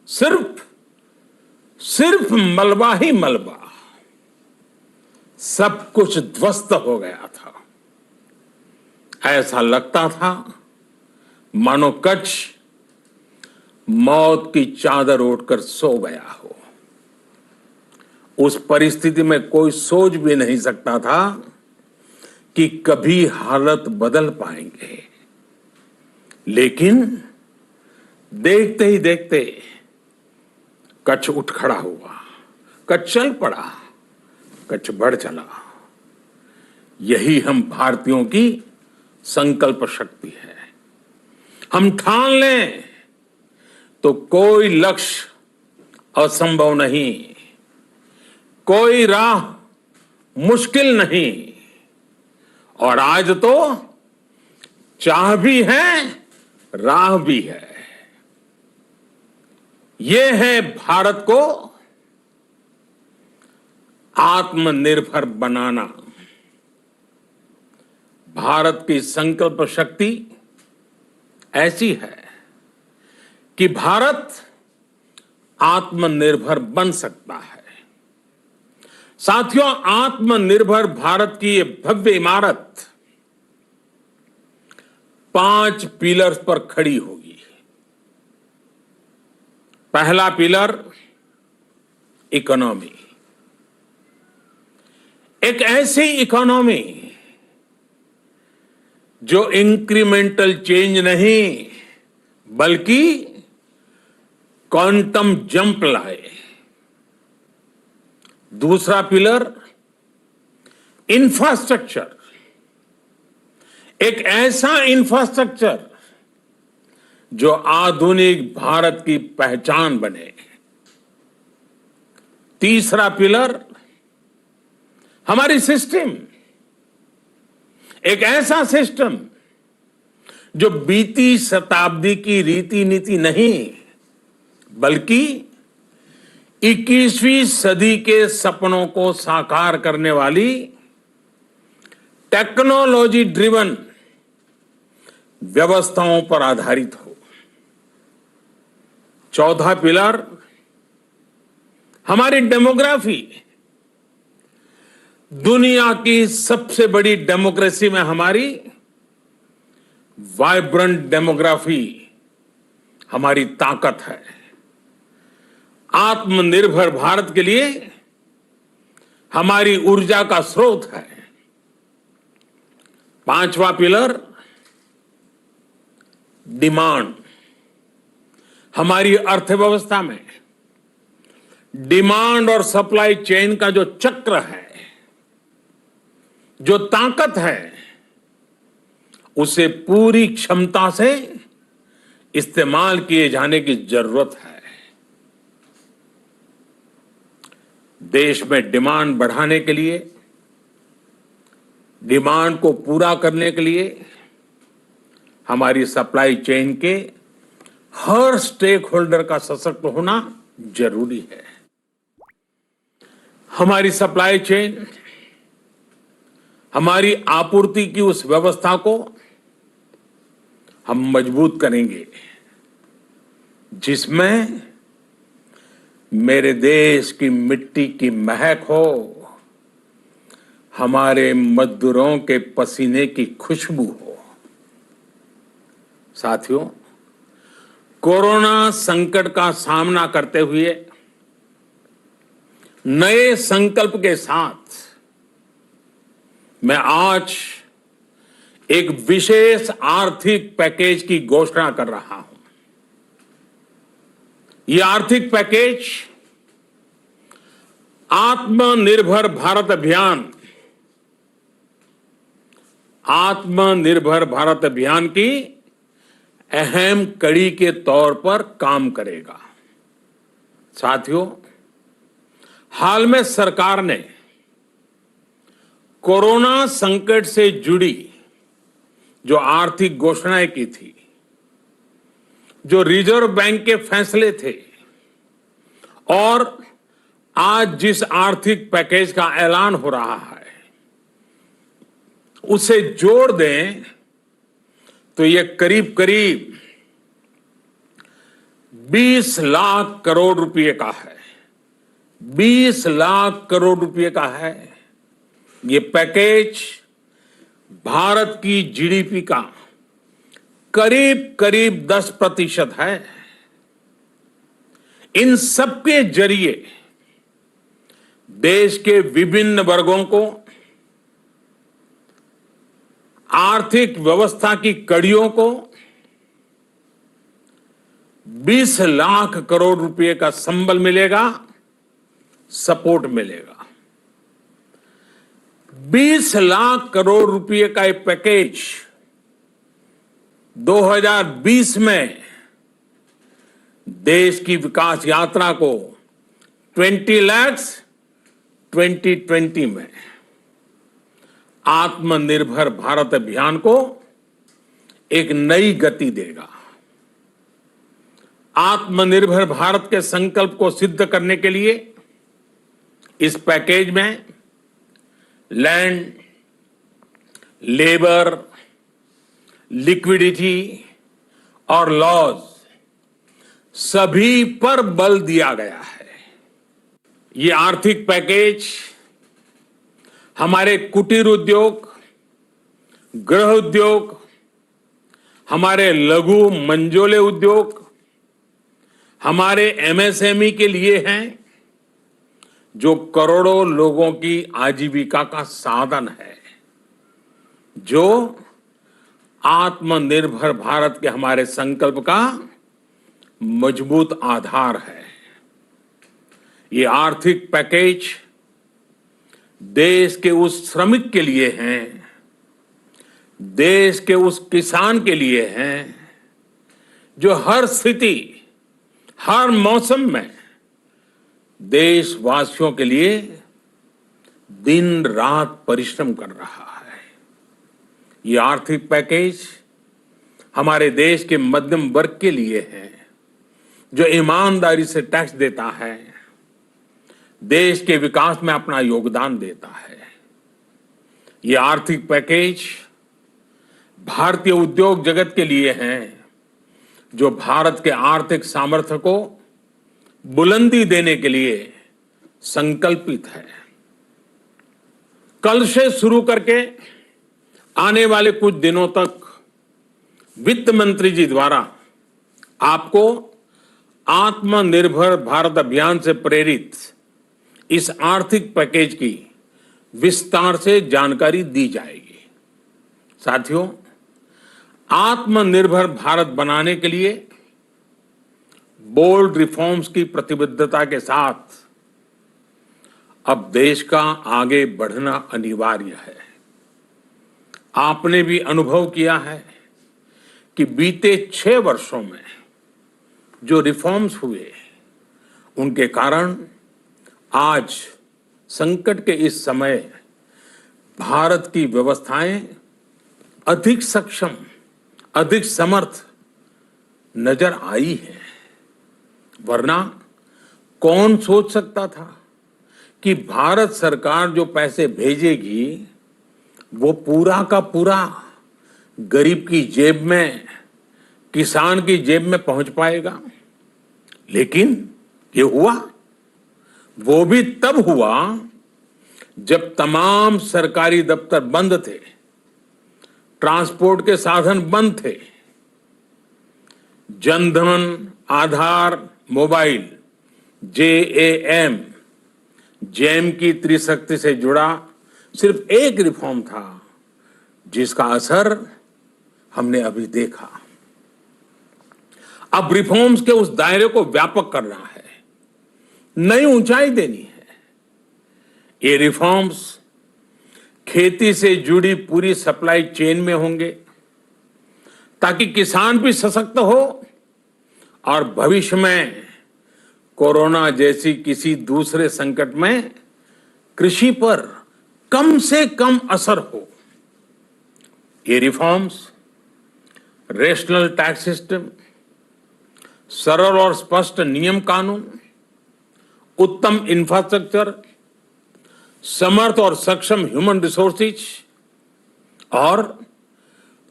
सिर्फ सिर्फ मलबा ही मलबा, सब कुछ ध्वस्त हो गया था। ऐसा लगता था मानो कच्छ मौत की चादर ओढ़कर सो गया हो। उस परिस्थिति में कोई सोच भी नहीं सकता था कि कभी हालत बदल पाएंगे। लेकिन देखते ही देखते कच्छ उठ खड़ा हुआ, कच्छ चल पड़ा, कच्छ बढ़ चला। यही हम भारतीयों की संकल्प शक्ति है। हम ठान लें तो कोई लक्ष्य असंभव नहीं, कोई राह मुश्किल नहीं। और आज तो चाह भी है, राह भी है। ये है भारत को आत्मनिर्भर बनाना। भारत की संकल्प शक्ति ऐसी है कि भारत आत्मनिर्भर बन सकता है। साथियों, आत्मनिर्भर भारत की ये भव्य इमारत 5 पिलर्स पर खड़ी होगी। पहला पिलर इकोनॉमी, एक ऐसी इकोनॉमी जो इंक्रीमेंटल चेंज नहीं बल्कि क्वांटम जंप लाए। दूसरा पिलर इंफ्रास्ट्रक्चर, एक ऐसा इंफ्रास्ट्रक्चर जो आधुनिक भारत की पहचान बने। तीसरा पिलर हमारी सिस्टम, एक ऐसा सिस्टम जो बीती शताब्दी की रीति नीति नहीं बल्कि 21वीं सदी के सपनों को साकार करने वाली टेक्नोलॉजी ड्रिवन व्यवस्थाओं पर आधारित हो। चौथा पिलर हमारी डेमोग्राफी, दुनिया की सबसे बड़ी डेमोक्रेसी में हमारी वाइब्रेंट डेमोग्राफी हमारी ताकत है। आत्मनिर्भर भारत के लिए हमारी ऊर्जा का स्रोत है। पांचवा पिलर डिमांड, हमारी अर्थव्यवस्था में डिमांड और सप्लाई चेन का जो चक्र है, जो ताकत है, उसे पूरी क्षमता से इस्तेमाल किए जाने की जरूरत है। देश में डिमांड बढ़ाने के लिए, डिमांड को पूरा करने के लिए हमारी सप्लाई चेन के हर स्टेक होल्डर का सशक्त होना जरूरी है। हमारी सप्लाई चेन, हमारी आपूर्ति की उस व्यवस्था को हम मजबूत करेंगे जिसमें मेरे देश की मिट्टी की महक हो, हमारे मजदूरों के पसीने की खुशबू हो। साथियों, कोरोना संकट का सामना करते हुए नए संकल्प के साथ मैं आज एक विशेष आर्थिक पैकेज की घोषणा कर रहा हूं। यह आर्थिक पैकेज आत्मनिर्भर भारत अभियान, आत्मनिर्भर भारत अभियान की अहम कड़ी के तौर पर काम करेगा। साथियों, हाल में सरकार ने कोरोना संकट से जुड़ी जो आर्थिक घोषणाएं की थी, जो रिजर्व बैंक के फैसले थे और आज जिस आर्थिक पैकेज का ऐलान हो रहा है, उसे जोड़ दें तो ये करीब करीब 20 लाख करोड़ रुपए का है। 20 लाख करोड़ रुपए का है। ये पैकेज भारत की जीडीपी का करीब करीब 10% है। इन सबके जरिए देश के विभिन्न वर्गों को आर्थिक व्यवस्था की कड़ियों को 20 लाख करोड़ रुपए का संबल मिलेगा, सपोर्ट मिलेगा। 20 लाख करोड़ रुपए का एक पैकेज 2020 में देश की विकास यात्रा को 20 लाख 2020 में आत्मनिर्भर भारत अभियान को एक नई गति देगा। आत्मनिर्भर भारत के संकल्प को सिद्ध करने के लिए इस पैकेज में लैंड, लेबर, लिक्विडिटी और लॉज सभी पर बल दिया गया है। ये आर्थिक पैकेज हमारे कुटीर उद्योग, गृह उद्योग, हमारे लघु मंझोले उद्योग, हमारे एमएसएमई के लिए हैं, जो करोड़ों लोगों की आजीविका का साधन है, जो आत्मनिर्भर भारत के हमारे संकल्प का मजबूत आधार है। ये आर्थिक पैकेज देश के उस श्रमिक के लिए हैं, देश के उस किसान के लिए हैं, जो हर स्थिति, हर मौसम में देशवासियों के लिए दिन रात परिश्रम कर रहा है। ये आर्थिक पैकेज हमारे देश के मध्यम वर्ग के लिए है, जो ईमानदारी से टैक्स देता है, देश के विकास में अपना योगदान देता है। ये आर्थिक पैकेज भारतीय उद्योग जगत के लिए है, जो भारत के आर्थिक सामर्थ्य को बुलंदी देने के लिए संकल्पित है। कल से शुरू करके आने वाले कुछ दिनों तक वित्त मंत्री जी द्वारा आपको आत्मनिर्भर भारत अभियान से प्रेरित इस आर्थिक पैकेज की विस्तार से जानकारी दी जाएगी। साथियों, आत्मनिर्भर भारत बनाने के लिए बोल्ड रिफॉर्म्स की प्रतिबद्धता के साथ अब देश का आगे बढ़ना अनिवार्य है। आपने भी अनुभव किया है कि बीते 6 वर्षों में जो रिफॉर्म्स हुए, उनके कारण आज संकट के इस समय भारत की व्यवस्थाएं अधिक सक्षम, अधिक समर्थ नजर आई है। वरना कौन सोच सकता था कि भारत सरकार जो पैसे भेजेगी वो पूरा का पूरा गरीब की जेब में, किसान की जेब में पहुंच पाएगा। लेकिन ये हुआ, वो भी तब हुआ जब तमाम सरकारी दफ्तर बंद थे, ट्रांसपोर्ट के साधन बंद थे। जनधन, आधार, मोबाइल, जेएएम, जैम की त्रिशक्ति से जुड़ा सिर्फ एक रिफॉर्म था, जिसका असर हमने अभी देखा। अब रिफॉर्म्स के उस दायरे को व्यापक करना है, नई ऊंचाई देनी है। ये रिफॉर्म्स खेती से जुड़ी पूरी सप्लाई चेन में होंगे, ताकि किसान भी सशक्त हो और भविष्य में कोरोना जैसी किसी दूसरे संकट में कृषि पर कम से कम असर हो। ये रिफॉर्म्स रेशनल टैक्स सिस्टम, सरल और स्पष्ट नियम कानून, उत्तम इंफ्रास्ट्रक्चर, समर्थ और सक्षम ह्यूमन रिसोर्सेज और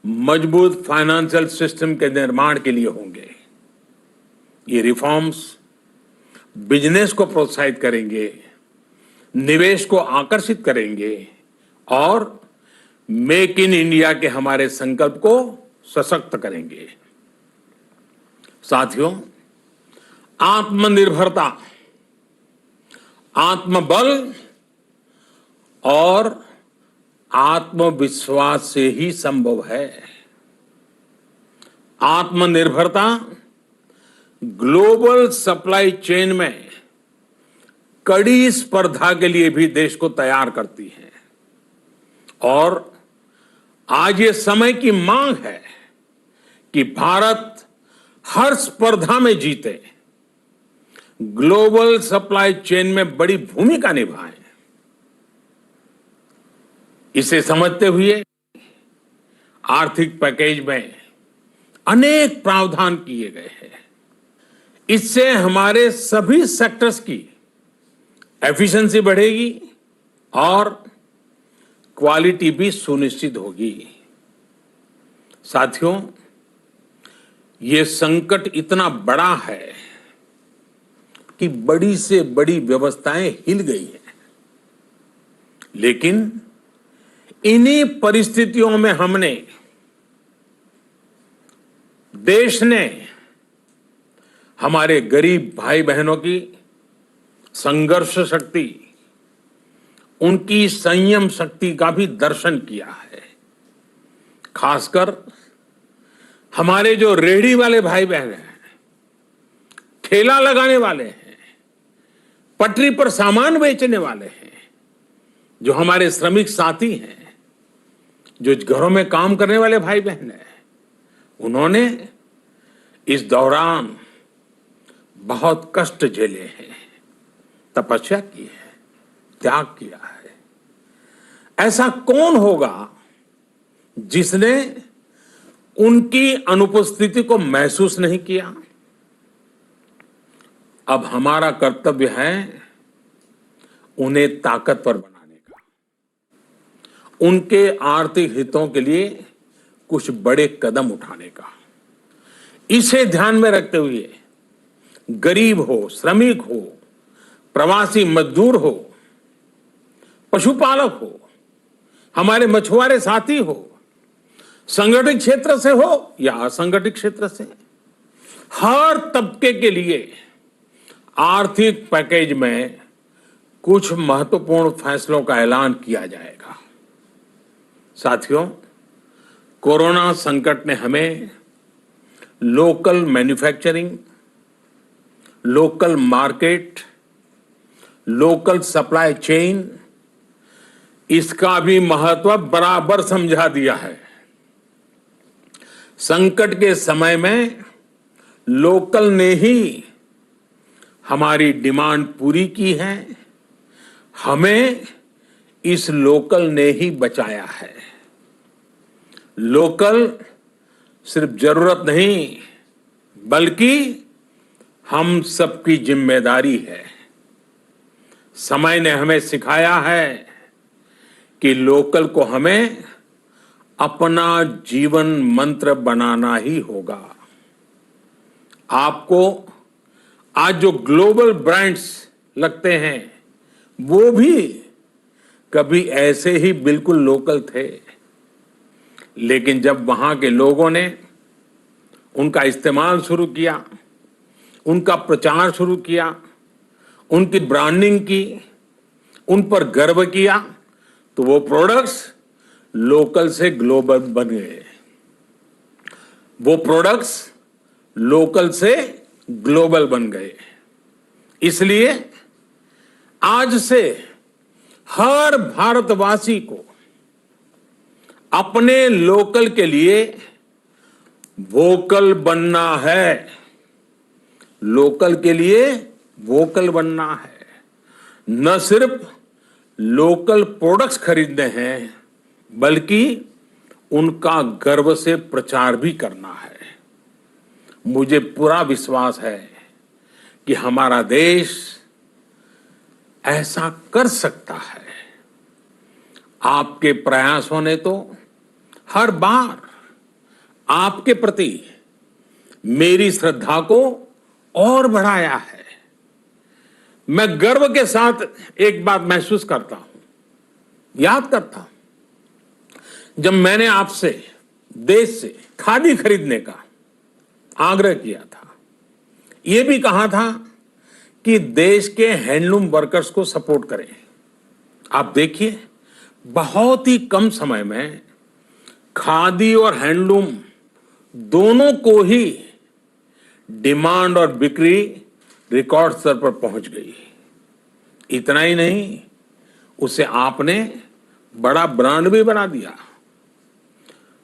मजबूत फाइनेंशियल सिस्टम के निर्माण के लिए होंगे। ये रिफॉर्म्स बिजनेस को प्रोत्साहित करेंगे, निवेश को आकर्षित करेंगे और मेक इन इंडिया के हमारे संकल्प को सशक्त करेंगे। साथियों, आत्मनिर्भरता, आत्मबल और आत्मविश्वास से ही संभव है। आत्मनिर्भरता ग्लोबल सप्लाई चेन में कड़ी स्पर्धा के लिए भी देश को तैयार करती है और आज ये समय की मांग है कि भारत हर स्पर्धा में जीते, ग्लोबल सप्लाई चेन में बड़ी भूमिका निभाए। इसे समझते हुए आर्थिक पैकेज में अनेक प्रावधान किए गए हैं। इससे हमारे सभी सेक्टर्स की एफिशिएंसी बढ़ेगी और क्वालिटी भी सुनिश्चित होगी। साथियों, ये संकट इतना बड़ा है कि बड़ी से बड़ी व्यवस्थाएं हिल गई हैं, लेकिन इन्हीं परिस्थितियों में हमने, देश ने हमारे गरीब भाई बहनों की संघर्ष शक्ति, उनकी संयम शक्ति का भी दर्शन किया है। खासकर हमारे जो रेहड़ी वाले भाई बहन हैं, ठेला लगाने वाले हैं, पटरी पर सामान बेचने वाले हैं, जो हमारे श्रमिक साथी हैं, जो घरों में काम करने वाले भाई बहन हैं, उन्होंने इस दौरान बहुत कष्ट झेले हैं, तपस्या की है, त्याग किया है। ऐसा कौन होगा जिसने उनकी अनुपस्थिति को महसूस नहीं किया? अब हमारा कर्तव्य है उन्हें ताकतवर बनाने का, उनके आर्थिक हितों के लिए कुछ बड़े कदम उठाने का। इसे ध्यान में रखते हुए गरीब हो, श्रमिक हो, प्रवासी मजदूर हो, पशुपालक हो, हमारे मछुआरे साथी हो, संगठित क्षेत्र से हो या असंगठित क्षेत्र से, हर तबके के लिए आर्थिक पैकेज में कुछ महत्वपूर्ण फैसलों का ऐलान किया जाएगा। साथियों, कोरोना संकट ने हमें local manufacturing, local market, local supply chain, इसका भी महत्व बराबर समझा दिया है। संकट के समय में लोकल ने ही हमारी डिमांड पूरी की है, हमें इस लोकल ने ही बचाया है। लोकल सिर्फ जरूरत नहीं, बल्कि हम सबकी जिम्मेदारी है। समय ने हमें सिखाया है कि लोकल को हमें अपना जीवन मंत्र बनाना ही होगा। आपको आज जो ग्लोबल ब्रांड्स लगते हैं, वो भी कभी ऐसे ही बिल्कुल लोकल थे, लेकिन जब वहां के लोगों ने उनका इस्तेमाल शुरू किया, उनका प्रचार शुरू किया, उनकी ब्रांडिंग की, उन पर गर्व किया, तो वो प्रोडक्ट्स लोकल से ग्लोबल बन गए। वो प्रोडक्ट्स लोकल से ग्लोबल बन गए। इसलिए आज से हर भारतवासी को अपने लोकल के लिए वोकल बनना है। लोकल के लिए वोकल बनना है। न सिर्फ लोकल प्रोडक्ट्स खरीदने हैं, बल्कि उनका गर्व से प्रचार भी करना है। मुझे पूरा विश्वास है कि हमारा देश ऐसा कर सकता है। आपके प्रयासों ने तो हर बार आपके प्रति मेरी श्रद्धा को और बढ़ाया है। मैं गर्व के साथ एक बात महसूस करता हूं, याद करता हूं, जब मैंने आपसे देश से खादी खरीदने का आग्रह किया था, यह भी कहा था कि देश के हैंडलूम वर्कर्स को सपोर्ट करें। आप देखिए, बहुत ही कम समय में खादी और हैंडलूम दोनों को ही डिमांड और बिक्री रिकॉर्ड स्तर पर पहुंच गई। इतना ही नहीं, उसे आपने बड़ा ब्रांड भी बना दिया।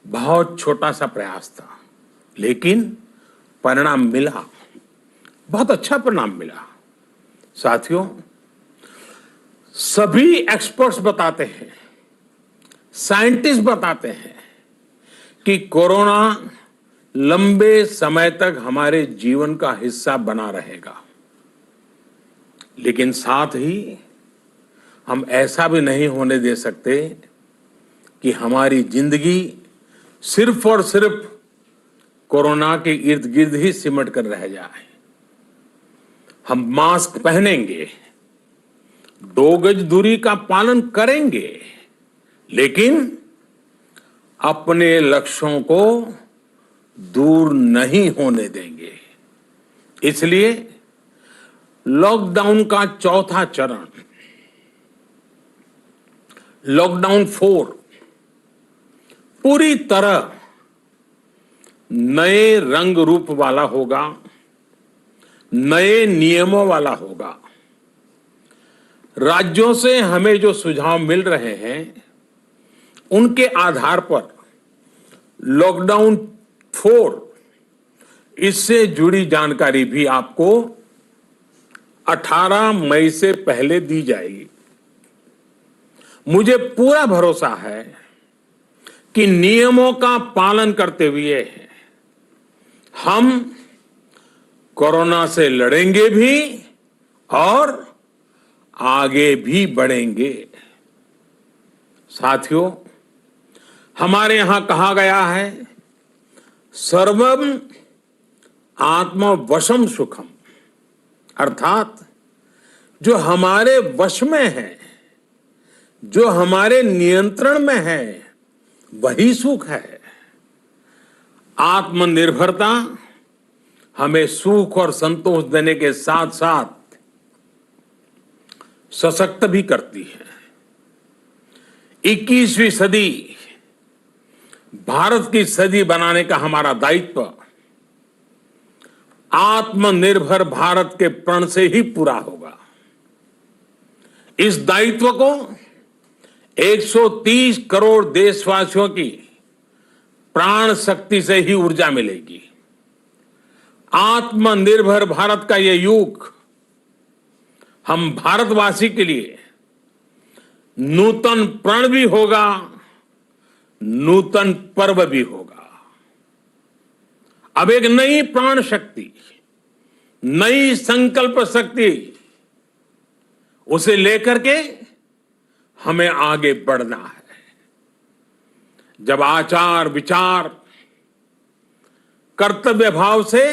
बहुत छोटा सा प्रयास था, लेकिन परिणाम मिला, बहुत अच्छा परिणाम मिला। साथियों, सभी एक्सपर्ट्स बताते हैं, साइंटिस्ट बताते हैं कि कोरोना लंबे समय तक हमारे जीवन का हिस्सा बना रहेगा। लेकिन साथ ही हम ऐसा भी नहीं होने दे सकते कि हमारी जिंदगी सिर्फ और सिर्फ कोरोना के इर्द गिर्द ही सिमट कर रह जाए। हम मास्क पहनेंगे, 2 गज दूरी का पालन करेंगे, लेकिन अपने लक्ष्यों को दूर नहीं होने देंगे। इसलिए लॉकडाउन का चौथा चरण, लॉकडाउन 4, पूरी तरह नए रंग रूप वाला होगा, नए नियमों वाला होगा। राज्यों से हमें जो सुझाव मिल रहे हैं, उनके आधार पर लॉकडाउन 4, इससे जुड़ी जानकारी भी आपको 18 मई से पहले दी जाएगी। मुझे पूरा भरोसा है कि नियमों का पालन करते हुए हम कोरोना से लड़ेंगे भी और आगे भी बढ़ेंगे। साथियों, हमारे यहां कहा गया है, सर्वम आत्मवशम सुखम, अर्थात जो हमारे वश में है, जो हमारे नियंत्रण में है, वही सुख है। आत्मनिर्भरता हमें सुख और संतोष देने के साथ साथ सशक्त भी करती है। 21वीं सदी भारत की सदी बनाने का हमारा दायित्व आत्मनिर्भर भारत के प्रण से ही पूरा होगा। इस दायित्व को 130 करोड़ देशवासियों की प्राण शक्ति से ही ऊर्जा मिलेगी। आत्मनिर्भर भारत का यह युग हम भारतवासी के लिए नूतन प्रण भी होगा, नूतन पर्व भी होगा। अब एक नई प्राण शक्ति, नई संकल्प शक्ति, उसे लेकर के हमें आगे बढ़ना है। जब आचार विचार कर्तव्य भाव से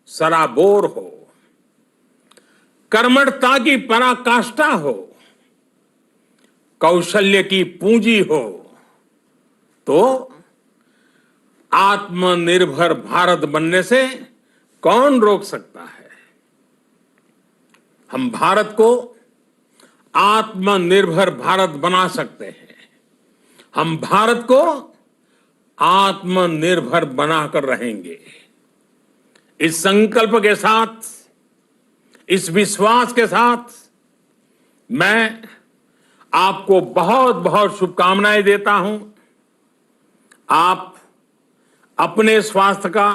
सराबोर हो, कर्मठता की पराकाष्ठा हो, कौशल्य की पूंजी हो, तो आत्मनिर्भर भारत बनने से कौन रोक सकता है। हम भारत को आत्मनिर्भर भारत बना सकते हैं। हम भारत को आत्मनिर्भर बनाकर रहेंगे। इस संकल्प के साथ, इस विश्वास के साथ मैं आपको बहुत बहुत शुभकामनाएं देता हूं। आप अपने स्वास्थ्य का,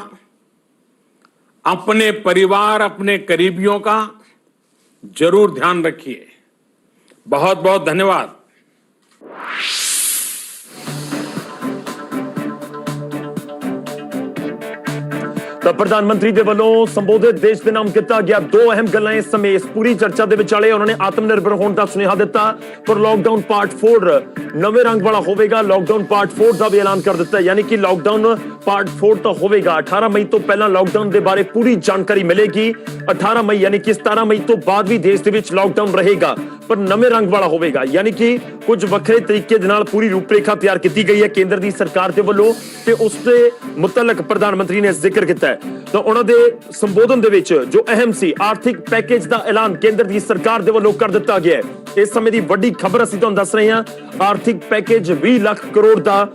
अपने परिवार, अपने करीबियों का जरूर ध्यान रखिए। बहुत बहुत धन्यवाद। ਤਾਂ ਪ੍ਰਧਾਨ ਮੰਤਰੀ ਦੇ ਵੱਲੋਂ ਸੰਬੋਧਿਤ ਦੇਸ਼ ਦੇ ਨਾਮ ਕੀਤਾ ਗਿਆ। 2 ਅਹਿਮ ਗੱਲਾਂ ਇਸ ਸਮੇਂ ਇਸ ਪੂਰੀ ਚਰਚਾ ਦੇ ਵਿਚਾਲੇ ਉਹਨਾਂ ਨੇ ਆਤਮਨਿਰਭਰ ਹੋਣ ਦਾ ਸੁਨੇਹਾ ਦਿੱਤਾ, ਪਰ ਲਾਕਡਾਊਨ ਪਾਰਟ 4 ਨਵੇਂ ਰੰਗ ਵਾਲਾ ਹੋਵੇਗਾ। ਲਾਕਡਾਊਨ ਪਾਰਟ 4 ਦਾ ਵੀ ਐਲਾਨ ਕਰ ਦਿੱਤਾ, ਯਾਨੀ ਕਿ ਲਾਕਡਾਊਨ ਪਾਰਟ 4 ਤਾਂ ਹੋਵੇਗਾ। 18 ਮਈ ਤੋਂ ਪਹਿਲਾਂ ਲਾਕਡਾਊਨ ਦੇ ਬਾਰੇ ਪੂਰੀ ਜਾਣਕਾਰੀ ਮਿਲੇਗੀ। 18 ਮਈ ਯਾਨੀ ਕਿ 17 ਮਈ ਤੋਂ ਬਾਅਦ ਵੀ ਦੇਸ਼ ਦੇ ਵਿੱਚ ਲਾਕਡਾਊਨ ਰਹੇਗਾ, ਪਰ ਨਵੇਂ ਰੰਗ ਵਾਲਾ ਹੋਵੇਗਾ, ਯਾਨੀ ਕਿ ਕੁਝ ਵੱਖਰੇ ਤਰੀਕੇ ਦੇ ਨਾਲ ਪੂਰੀ ਰੂਪਰੇਖਾ ਤਿਆਰ ਕੀਤੀ ਗਈ ਹੈ ਕੇਂਦਰ ਦੀ ਸਰਕਾਰ ਦੇ ਵੱਲੋਂ, ਤੇ ਉਸ ਦੇ ਮੁਤਲਕ ਪ੍ਰਧਾਨ ਮੰਤਰੀ ਨੇ ਜ਼ਿਕਰ ਕੀਤਾ ਹੈ। ਤਾਂ ਉਹਨਾਂ ਦੇ ਸੰਬੋਧਨ ਦੇ ਵਿੱਚ ਜੋ ਅਹਿਮ ਸੀ, ਆਰਥਿਕ ਪੈਕੇਜ ਦਾ ਐਲਾਨ ਕੇਂਦਰ ਦੀ ਸਰਕਾਰ ਦੇ ਵੱਲੋਂ ਕਰ ਦਿੱਤਾ ਗਿਆ ਹੈ। ਇਸ ਸਮੇਂ ਦੀ ਵੱਡੀ ਖਬਰ ਅਸੀਂ ਤੁਹਾਨੂੰ ਦੱਸ ਰਹੇ ਹਾਂ। ਆਰਥਿਕ ਪੈਕੇਜ 20 ਲੱਖ ਕਰੋੜ ਦਾ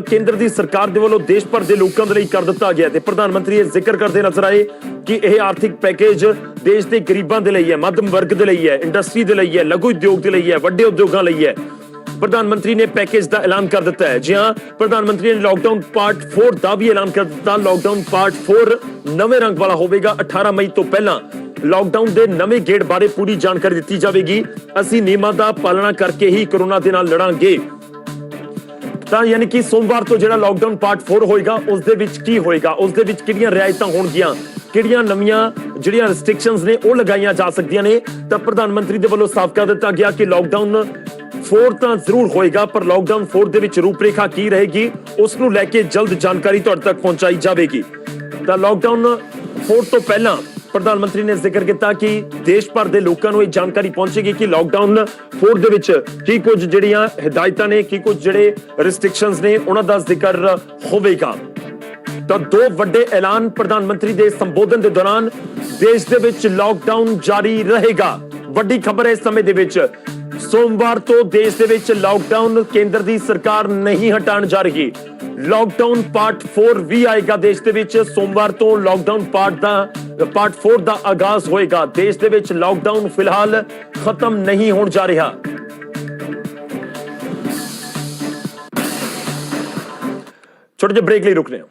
ਕੇਂਦਰ ਦੀ ਸਰਕਾਰ ਦੇ ਵੱਲੋਂ ਦੇਸ਼ ਭਰ ਦੇ ਲੋਕਾਂ ਦੇ ਲਈ ਕਰ ਦਿੱਤਾ ਗਿਆ ਤੇ ਪ੍ਰਧਾਨ ਮੰਤਰੀ ਇਹ ਜ਼ਿਕਰ ਕਰਦੇ ਨਜ਼ਰ ਆਏ ਕਿ ਇਹ ਆਰਥਿਕ ਪੈਕੇਜ ਦੇਸ਼ ਦੇ ਗਰੀਬਾਂ ਦੇ ਲਈ ਹੈ, ਮੱਧਮ ਵਰਗ ਦੇ ਲਈ ਹੈ, ਇੰਡਸਟਰੀ ਦੇ ਲਈ ਹੈ, ਲਘੂ ਉਦਯੋਗ ਦੇ ਲਈ ਹੈ, ਵੱਡੇ ਉਦਯੋਗਾਂ ਲਈ ਹੈ। ਪ੍ਰਧਾਨ ਮੰਤਰੀ ਨੇ ਪੈਕੇਜ ਦਾ ਐਲਾਨ ਕਰ ਦਿੱਤਾ ਹੈ। ਜੀ ਹਾਂ, ਪ੍ਰਧਾਨ ਮੰਤਰੀ ਨੇ ਲਾਕਡਾਊਨ ਪਾਰਟ 4 ਦਾ ਵੀ ਐਲਾਨ ਕਰ ਦਿੱਤਾ। ਲਾਕਡਾਊਨ ਪਾਰਟ 4 ਨਵੇਂ ਰੰਗ ਵਾਲਾ ਹੋਵੇਗਾ। 18 ਮਈ ਤੋਂ ਪਹਿਲਾਂ ਲਾਕਡਾਊਨ ਦੇ ਨਵੇਂ ਗੇੜ ਬਾਰੇ ਪੂਰੀ ਜਾਣਕਾਰੀ ਦਿੱਤੀ ਜਾਵੇਗੀ। ਅਸੀਂ ਨਿਯਮਾਂ ਦਾ ਪਾਲਣਾ ਕਰਕੇ ਹੀ ਕੋਰੋਨਾ ਦੇ ਨਾਲ ਲੜਾਂਗੇ। ਤਾਂ ਯਾਨੀ ਕਿ ਸੋਮਵਾਰ ਤੋਂ ਜਿਹੜਾ ਲਾਕਡਾਊਨ ਪਾਰਟ 4 ਹੋਏਗਾ, ਉਸ ਦੇ ਵਿੱਚ ਕੀ ਹੋਏਗਾ, ਉਸ ਦੇ ਵਿੱਚ ਕਿਹੜੀਆਂ ਰਿਆਇਤਾਂ ਹੋਣਗੀਆਂ, ਕਿਹੜੀਆਂ ਨਵੀਆਂ ਜਿਹੜੀਆਂ ਰੈਸਟ੍ਰਿਕਸ਼ਨਸ ਨੇ ਉਹ ਲਗਾਈਆਂ ਜਾ ਸਕਦੀਆਂ ਨੇ। ਤਾਂ ਪ੍ਰਧਾਨ ਮੰਤਰੀ ਦੇ ਵੱਲੋਂ ਸਾਫ਼ ਕਰ ਦਿੱਤਾ ਗਿਆ ਕਿ ਲਾਕਡਾਊਨ 4 ਤਾਂ ਜ਼ਰੂਰ ਹੋਏਗਾ, ਪਰ ਲਾਕਡਾਊਨ 4 ਦੇ ਵਿੱਚ ਰੂਪਰੇਖਾ ਕੀ ਰਹੇਗੀ ਉਸ ਨੂੰ ਲੈ ਕੇ ਜਲਦ ਜਾਣਕਾਰੀ ਤੁਹਾਡੇ ਤੱਕ ਪਹੁੰਚਾਈ ਜਾਵੇਗੀ। ਤਾਂ ਲਾਕਡਾਊਨ 4 ਤੋਂ ਪਹਿਲਾਂ ਪ੍ਰਧਾਨ ਮੰਤਰੀ ਨੇ ਜ਼ਿਕਰ ਕੀਤਾ ਕਿ ਦੇਸ਼ ਭਰ ਦੇ ਲੋਕਾਂ ਨੂੰ ਇਹ ਜਾਣਕਾਰੀ ਪਹੁੰਚੇਗੀ ਕਿ ਲਾਕਡਾਊਨ 4 ਦੇ ਵਿੱਚ ਕੀ ਕੁਝ ਜਿਹੜੀਆਂ ਹਦਾਇਤਾਂ ਨੇ, ਕੀ ਕੁਝ ਜਿਹੜੇ ਰੈਸਟ੍ਰਿਕਸ਼ਨਸ ਨੇ ਉਹਨਾਂ ਦਾ ਜ਼ਿਕਰ ਹੋਵੇਗਾ। ਤਾਂ ਦੋ ਵੱਡੇ ਐਲਾਨ ਪ੍ਰਧਾਨ ਮੰਤਰੀ ਦੇ ਸੰਬੋਧਨ ਦੇ ਦੌਰਾਨ। ਦੇਸ਼ ਦੇ ਵਿੱਚ ਲਾਕਡਾਊਨ ਜਾਰੀ ਰਹੇਗਾ। ਵੱਡੀ ਖਬਰ ਹੈ ਇਸ ਸਮੇਂ ਦੇ ਵਿੱਚ। ਸੋਮਵਾਰ ਤੋਂ ਦੇਸ਼ ਦੇ ਵਿੱਚ ਲਾਕਡਾਊਨ ਕੇਂਦਰ ਦੀ ਸਰਕਾਰ ਨਹੀਂ ਹਟਾਉਣ ਜਾ ਰਹੀ। ਲਾਕਡਾਊਨ ਪਾਰਟ 4 ਵੀ ਆਏਗਾ ਦੇਸ਼ ਦੇ ਵਿੱਚ। ਸੋਮਵਾਰ ਤੋਂ ਲਾਕਡਾਊਨ ਪਾਰਟ 4 ਦਾ ਆਗਾਜ਼ ਹੋਏਗਾ। ਦੇਸ਼ ਦੇ ਵਿੱਚ ਲਾਕਡਾਊਨ ਫਿਲਹਾਲ ਖਤਮ ਨਹੀਂ ਹੋਣ ਜਾ ਰਿਹਾ। ਛੋਟੇ ਜਿਹੇ ਬ੍ਰੇਕ ਲਈ ਰੁਕਨੇ ਹਾਂ।